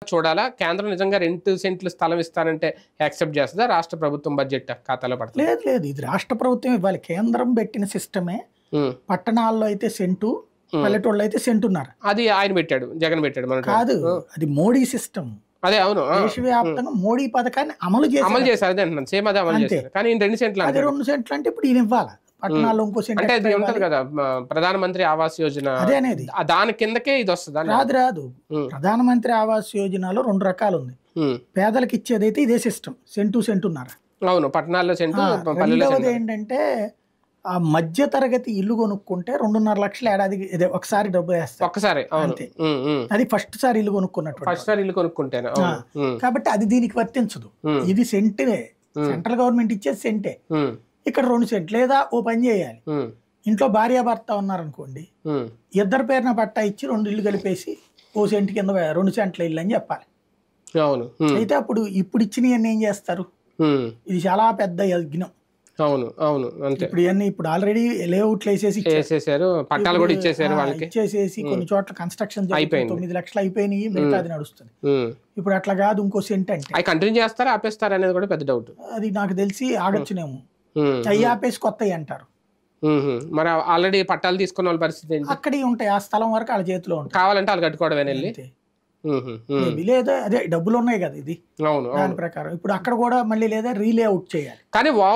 చూడాలా? కేంద్రం నిజంగా 2 సెంట్లు స్థలం ఇస్తానంటే యాక్సెప్ట్ చేస్తదా? రాష్ట్ర ప్రభుత్వం బడ్జెట్ ఖాతాలో పడుతుందా? లేదు లేదు, ఇది రాష్ట్ర ప్రభుత్వం ఇవ్వాలి. కేంద్రం పెట్టిన సిస్టమే. హ్మ్. పట్టణాల్లో అయితే సెంటు, పల్లెటూళ్ళు అయితే సెంటున్నారు. అది ఆయన పెట్టాడు, జగన్ పెట్టాడు మన కాదు, అది మోడీ సిస్టమ్. అదే అవును. దేశవ్యాప్తంగా మోడీ పథకాన్ని అమలు చేశారు. అదే అంటున్నాను, సేమ్ అదే అమలు చేశారు. కానీ 2 సెంట్లు అది 2 సెంట్లు అంటే ఇప్పుడు ఈయన ఇవ్వాలి. పట్టణాల్లో ఇంకో సెంట్ అంటే అది ఉంటది కదా, ప్రధానమంత్రి ఆవాస్ యోజన, అదే అనేది దాని కిందకే ఇది వస్తుంది. రాదు. ప్రధానమంత్రి ఆవాస్ యోజనలో 2 రకాలు ఉంది. పేదలకు ఇచ్చేదైతే ఇదే సిస్టమ్, సెంటున్నారు. అవును, పట్టణాల్లో సెంటు, రెండవది ఏంటంటే ఆ మధ్య తరగతి ఇల్లు కొనుక్కుంటే 2.5 లక్షలు ఏడాది ఒకసారి డబ్బు వేస్తారు. ఒక్కసారి అంతే. అది ఫస్ట్ సారి ఇల్లు కొనుక్కున్నట్టు. ఫస్ట్ సారి ఇల్లు కొనుక్కుంటేనే. కాబట్టి అది దీనికి వర్తించదు. ఇది సెంటే, సెంట్రల్ గవర్నమెంట్ ఇచ్చేది సెంటే. ఇక్కడ 2 సెంట్లు. లేదా ఓ పని చేయాలి, ఇంట్లో భార్యాభర్త ఉన్నారనుకోండి, ఇద్దరు పేరున పట్టా ఇచ్చి 2 ఇల్లు కలిపేసి ఓ సెంటు కింద 2 సెంట్ల ఇల్లు అని చెప్పాలి. అవును. అయితే ఇప్పుడు ఇచ్చినవన్నీ ఏం చేస్తారు? ఇది చాలా పెద్ద యజ్ఞం. అవును అవును అంతే. ఇప్పుడు ఆల్రెడీ లేఅవుట్లు వేసేసారు, పట్టాలు కూడా ఇచ్చేసారు వాళ్ళకి. ఇచ్చేసేసి కొన్ని చోట్ల కన్స్ట్రక్షన్ 9 లక్షలు అయిపోయినాయి, మిగతాది నడుస్తుంది. ఇప్పుడు అట్లా కాదు, ఇంకో సెంట్ అంటే అవి కంటిన్యూ చేస్తారా ఆపేస్తారా అనేది కూడా పెద్ద డౌట్. అది నాకు తెలిసి ఆగొచ్చునేమో. అవి ఆపేసి కొత్తవి అంటారు. మరి ఆల్రెడీ పట్టాలు తీసుకున్న వాళ్ళ పరిస్థితి అక్కడే ఉంటాయి, ఆ స్థలం వరకు వాళ్ళ చేతిలో ఉంటాయి. కావాలంటే వాళ్ళు కట్టుకోవడం వెళ్ళి. లేదా అదే డబ్బులు ఉన్నాయి కదా, ఇది అవును దాని ప్రకారం ఇప్పుడు అక్కడ కూడా మళ్ళీ లేదా రీలేఅవుట్ చేయాలి. కానీ